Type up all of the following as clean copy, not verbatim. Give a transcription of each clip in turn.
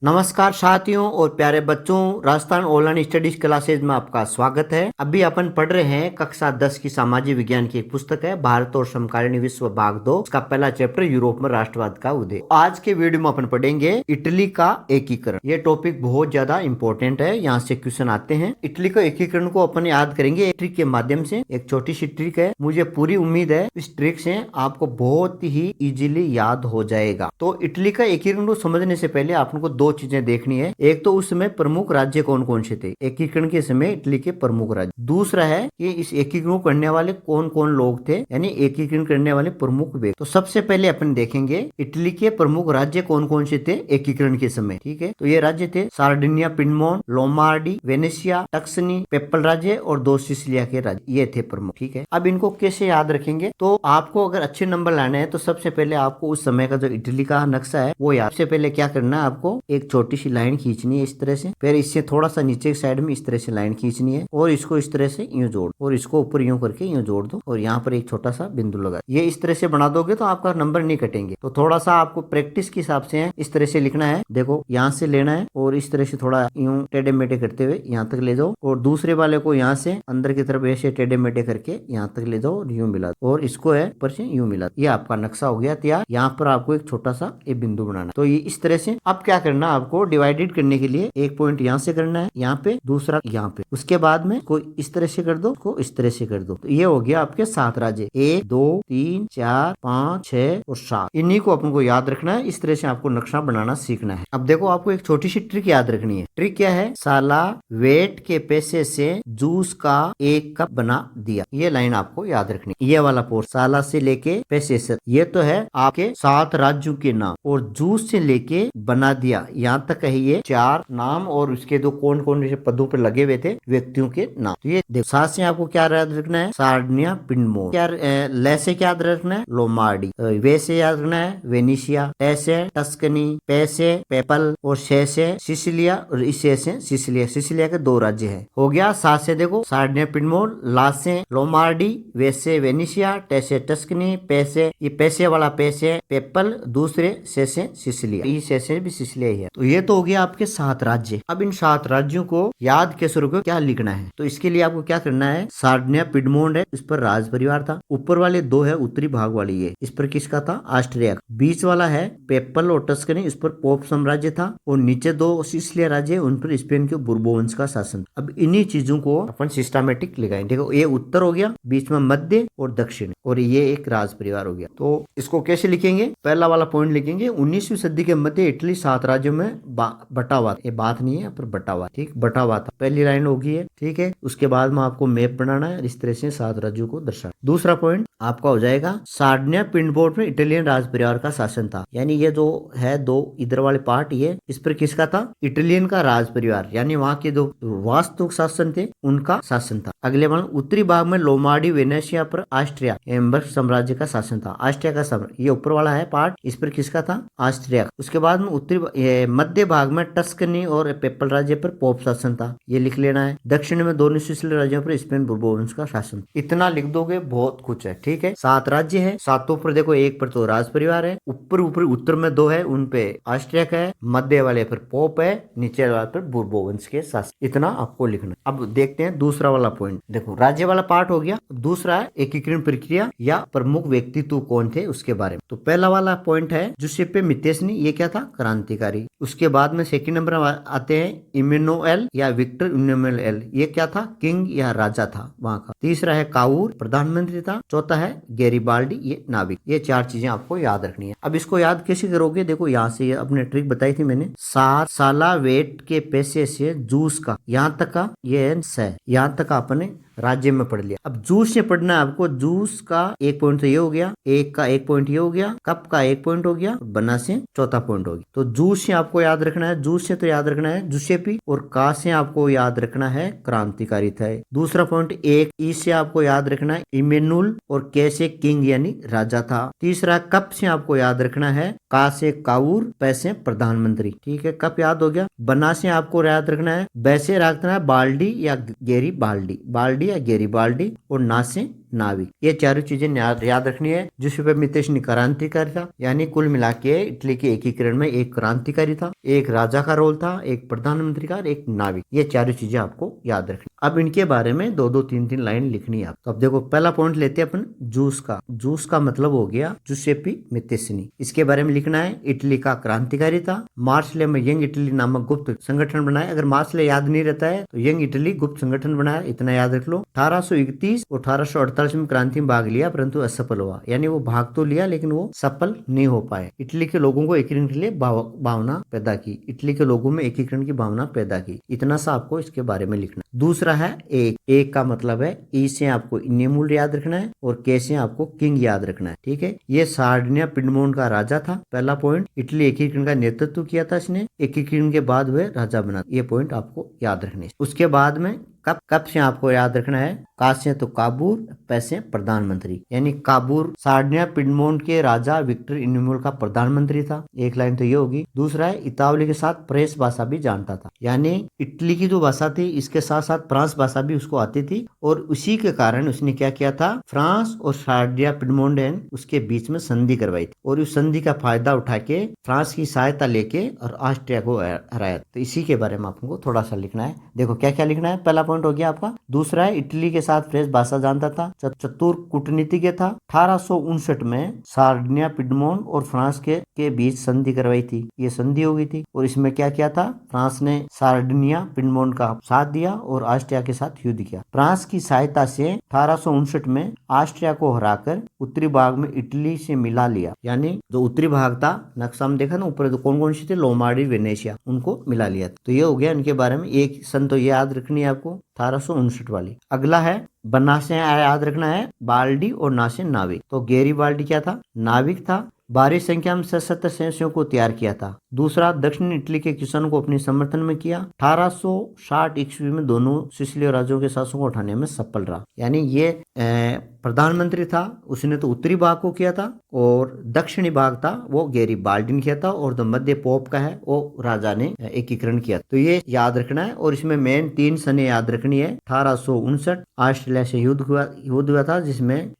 नमस्कार साथियों और प्यारे बच्चों, राजस्थान ऑनलाइन स्टडीज क्लासेज में आपका स्वागत है। अभी अपन पढ़ रहे हैं कक्षा 10 की सामाजिक विज्ञान की एक पुस्तक है भारत और समकालीन विश्व भाग 2। इसका पहला चैप्टर यूरोप में राष्ट्रवाद का उदय। आज के वीडियो में अपन पढ़ेंगे इटली का एकीकरण। ये टॉपिक बहुत ज्यादा इंपॉर्टेंट है, यहाँ से क्वेश्चन आते हैं। इटली का एकीकरण को अपन याद करेंगे एक ट्रिक के माध्यम से। एक छोटी सी ट्रिक है, मुझे पूरी उम्मीद है इस ट्रिक से आपको बहुत ही इजीली याद हो जाएगा। तो इटली का एकीकरण को समझने से पहले आपको दो चीजें देखनी है। एक तो उस समय प्रमुख राज्य कौन कौन से थे एकीकरण के समय इटली के प्रमुख राज्य। दूसरा है कि इस एकीकरण करने वाले कौन कौन लोग थे, यानी एकीकरण करने वाले प्रमुख व्यक्ति। तो सबसे पहले अपन देखेंगे इटली के प्रमुख राज्य कौन कौन से थे एकीकरण के समय। ठीक है, तो ये राज्य थे Sardinia, Piedmont, Lombardy, Venetia, Tuscany, papal राज्य और दो सिसिलिया के राज्य, ये थे प्रमुख। ठीक है, अब इनको कैसे याद रखेंगे? तो आपको अगर अच्छे नंबर लाने हैं तो सबसे पहले आपको उस समय का जो इटली का नक्शा है वो याद। सबसे पहले क्या करना है, आपको एक छोटी सी लाइन खींचनी है इस तरह से, फिर इससे थोड़ा सा नीचे की साइड में इस तरह से लाइन खींचनी है और इसको इस तरह से यूं जोड़ और इसको ऊपर यूं करके यूं जोड़ दो और यहाँ पर एक छोटा सा बिंदु लगा। ये इस तरह से बना दोगे तो आपका नंबर नहीं कटेंगे। तो थोड़ा सा आपको प्रैक्टिस के हिसाब से इस तरह से लिखना है। देखो यहाँ से लेना है और इस तरह से थोड़ा यूं टेढ़े मेढ़े करते हुए यहाँ तक ले जाओ और दूसरे वाले को यहाँ से अंदर की तरफ ऐसे टेढ़े मेढ़े करके यहाँ तक ले जाओ और यूं मिला और इसको है ऊपर से यूं मिला। ये आपका नक्शा हो गया तैयार। यहाँ पर आपको एक छोटा सा एक बिंदु बनाना। तो ये इस तरह से अब क्या करना, आपको डिवाइडेड करने के लिए एक पॉइंट यहाँ से करना है, यहाँ पे दूसरा यहाँ पे, उसके बाद में कोई इस तरह से कर दो, को इस तरह से कर दो। तो ये हो गया आपके 7 राज्य, 1 2 3 4 5 6 और 7। इन्हीं को अपन को याद रखना है। इस तरह से आपको नक्शा बनाना सीखना है। अब देखो आपको एक छोटी सी ट्रिक याद रखनी है। ट्रिक क्या है? साला वेट के पैसे से जूस का 1 कप बना दिया। ये लाइन आपको याद रखनी है। ये वाला पोर्ट साला से लेके पैसे से, ये तो है आपके 7 राज्यों के नाम, और जूस से लेके बना दिया यहाँ तक है ये 4 नाम और उसके दो कौन कौन से पदों पर लगे हुए थे व्यक्तियों के नाम। तो ये देखो, साथ से आपको क्या याद रखना है? Sardinia, Piedmont. क्या ले से क्या याद रखना है? लोमार्डी। वे से याद रखना है वेनेशिया, टे से टस्कनी, पे से पेपल और से सिसिलिया और इसे से सिसिलिया। सिसिलिया के 2 राज्य है। हो गया। साथ से देखो सार्डिनिया, पिडमोंट, ला से लोमार्डी, वे से वेनेशिया, टे से टस्कनी, पे से ये पैसे वाला पे से पेपल, दूसरे से सिसिलिया, ये से भी सिसिलिया ही है। तो ये तो हो गया आपके 7 राज्य। अब इन 7 राज्यों को याद कैसे रखोगे, क्या लिखना है? तो इसके लिए आपको क्या करना है? सार्डिनिया, पिडमोंट है, इस पर राज परिवार था। ऊपर वाले 2 है उत्तरी भाग वाली, ये इस पर किसका था? ऑस्ट्रिया। बीच वाला है पेपल और टस्कनी, इस पर पोप साम्राज्य था। और नीचे 2 सिसिलिया राज्य, उन पर स्पेन के बुर्बो वंश का शासन। अब इन्हीं चीजों को अपन सिस्टमेटिक लिखाएंगे। देखो ये उत्तर हो गया, बीच में मध्य और दक्षिण, और ये एक राज परिवार हो गया। तो इसको कैसे लिखेंगे? पहला वाला पॉइंट लिखेंगे 19वीं सदी के मध्य इटली 7 राज्यों में बटा हुआ। ये बात नहीं है पर बटा हुआ, ठीक, बटा हुआ था। पहली लाइन होगी है, ठीक है। उसके बाद में आपको मैप बनाना है, इस तरह से 7 राज्यों को दर्शाना। दूसरा पॉइंट आपका हो जाएगा सार्डिनिया, पिडमोंट में इटालियन राज परिवार का शासन था। यानी ये जो है 2 इधर वाले पार्ट, ये इस पर किसका था? इटालियन का राज परिवार, यानी वहाँ के जो वास्तु शासन थे उनका शासन था। अगले बार उत्तरी भाग में लोमार्डी, वेनेशिया पर ऑस्ट्रिया एम्बर साम्राज्य का शासन था। ऑस्ट्रिया का साम्राज्य, ये ऊपर वाला है पार्ट, इस पर किसका था? ऑस्ट्रिया। उसके बाद में उत्तरी मध्य भाग में टस्कनी और पेपल राज्य पर पोप शासन था, ये लिख लेना है। दक्षिण में 2 सिसिली राज्यों पर स्पेन बुर्बो वंश का शासन। इतना लिख दोगे बहुत कुछ है, ठीक है। 7 राज्य है, 7 पर देखो 1 पर तो राज परिवार है, ऊपर उत्तर में 2 है, उन पे ऑस्ट्रिया का है, मध्य वाले पर पोप है, नीचे वाले पर बुर्बो वंश के शासन। इतना आपको लिखना। अब देखते हैं दूसरा वाला पॉइंट। देखो राज्य वाला पार्ट हो गया। दूसरा है एकीकरण प्रक्रिया या प्रमुख व्यक्तित्व कौन थे उसके बारे में। तो पहला वाला पॉइंट है जुसेप्पे मित्तेस्नी, ये क्या था? क्रांतिकारी। उसके बाद में सेकंड नंबर आते हैं इमेनुएल या विक्टर इमेनुएल, ये क्या था? किंग या राजा था वहां का। तीसरा है काउर, प्रधानमंत्री था। चौथा है गैरिबाल्डी, ये नाविक। ये 4 चीजें आपको याद रखनी है। अब इसको याद कैसे करोगे? देखो यहाँ से अपने ट्रिक बताई थी मैंने, 7 साला वेट के पैसे से जूस का, यहाँ तक का ये यहाँ तक आपने राज्य में पढ़ लिया। अब जूस से पढ़ना है आपको। जूस का 1 पॉइंट तो ये हो गया, एक का 1 पॉइंट ये हो गया, कप का 1 पॉइंट हो गया, बना से चौथा पॉइंट हो गया। तो जूस से आपको याद रखना है, जूस से तो याद रखना है जुसेपी, और का से आपको याद रखना है क्रांतिकारी था। दूसरा पॉइंट 1 ई से आपको याद रखना है इमेनुल, और के से किंग यानी राजा था। तीसरा कप से आपको याद रखना है का से काउर, पै से प्रधानमंत्री, ठीक है, कप याद हो गया। बना से आपको याद रखना है, वैसे रखना है बाल्डी या गेरी बाल्डी, बाल्डी या गेरी बाल्डी, और ना से नाविक। ये चारों चीजें याद रखनी है। जुसेppe मित्तेस्नी क्रांतिकारी था, यानी कुल मिला के इटली के एकीकरण में एक क्रांतिकारी था, एक राजा का रोल था, एक प्रधानमंत्री का, एक नाविक। ये चारों चीजें आपको याद रखनी। अब इनके बारे में दो दो तीन तीन लाइन लिखनी है। तो अब देखो पहला पॉइंट लेते हैं अपन जूस का। जूस का मतलब हो गया जुसेप्पी मित्तेस्नी। इसके बारे में लिखना है इटली का क्रांतिकारी था। मार्शले में यंग इटली नामक गुप्त संगठन बनाया। अगर मार्शले याद नहीं रहता है तो यंग इटली गुप्त संगठन बनाया, इतना याद रख लो। 1831 और 1848 में क्रांति में भाग लिया परंतु असफल हुआ, यानी वो भाग तो लिया लेकिन वो सफल नहीं हो पाए। इटली के लोगों को एकीकरण के लिए भावना पैदा की, इटली के लोगों में एकीकरण की भावना पैदा की। इतना सा आपको इसके बारे में लिखना। दूसरा है एक का मतलब है ई से आपको इन्नेमूल याद रखना है और के से आपको किंग याद रखना है। ठीक है, ये सार्डिनिया पिडमोंट का राजा था। पहला पॉइंट, इटली एकीकरण का नेतृत्व किया था इसने, एकीकरण के बाद वह राजा बना। ये पॉइंट आपको याद रखने। उसके बाद में कब से आपको याद रखना है, का से तो काबूर, पैसे प्रधानमंत्री, यानी काबूर सार्डिनिया पिडमोंट के राजा विक्टर इन्यूमुल का प्रधानमंत्री था। एक लाइन तो ये होगी। दूसरा है इतावली के साथ फ्रेंच भाषा भी जानता था, यानी इटली की जो भाषा थी इसके साथ साथ फ्रांस भाषा भी उसको आती थी और उसी के कारण उसने क्या किया था, फ्रांस और सार्डिनिया पिडमोंट उसके बीच में संधि करवाई थी और उस संधि का फायदा उठा के फ्रांस की सहायता लेके और ऑस्ट्रिया को हराया। तो इसी के बारे में आपको थोड़ा सा लिखना है। देखो क्या क्या लिखना है। पहला पॉइंट हो गया आपका। दूसरा है इटली के साथ फ्रेंच भाषा जानता था, चतुर कूटनीतिज्ञ था। 1859 में सार्डिनिया पिडमोंट और फ्रांस के बीच संधि करवाई थी, ये संधि हो गई थी और इसमें क्या किया था, फ्रांस ने सार्डिनिया पिडमोंट का साथ दिया और ऑस्ट्रिया के साथ युद्ध किया। फ्रांस की सहायता से 1859 में ऑस्ट्रिया को हराकर उत्तरी भाग में इटली से मिला लिया, यानी जो उत्तरी भाग था नक्शा में देखा ना ऊपर तो कौन कौन सी थे, लोमार्डी वेनेशिया, उनको मिला लिया। तो ये हो गया इनके बारे में। एक सन तो याद रखनी है आपको 1859 वाली। अगला है बना से याद रखना है बाल्डी और ना से नाविक। तो गेरी बाल्डी क्या था, नाविक था। भारी संख्या में सशस्त्र सैन्यों को तैयार किया था। दूसरा, दक्षिण इटली के किसानों को अपने समर्थन में किया। 1860 ईस्वी में दोनों सिसिली राज्यों के शासकों को उठाने में सफल रहा, यानी ये प्रधानमंत्री था, उसने तो उत्तरी भाग को किया था और दक्षिणी भाग था वो गेरी बाल्डी ने किया था और जो मध्य पोप का है वो राजा ने एकीकरण किया। तो ये याद रखना है और इसमें मेन 3 सने याद रखनी है। 1859 ऑस्ट्रेलिया से युद्ध हुआ था जिसमें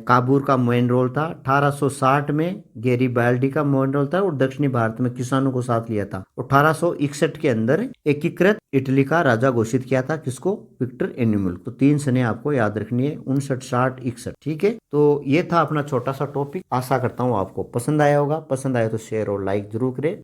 काबूर का मेन रोल था। 1860 में गेरी बाल्डी का मेन रोल था और दक्षिणी भारत में किसानों को साथ लिया था। 1861 के अंदर एकीकृत इटली का राजा घोषित किया था, किसको, विक्टर एन्यूमुल। तो 3 सने आपको याद रखनी है, 59, 60, 61। ठीक है, तो ये था अपना छोटा सा टॉपिक। आशा करता हूँ आपको पसंद आया होगा। पसंद आया तो शेयर और लाइक जरूर करें।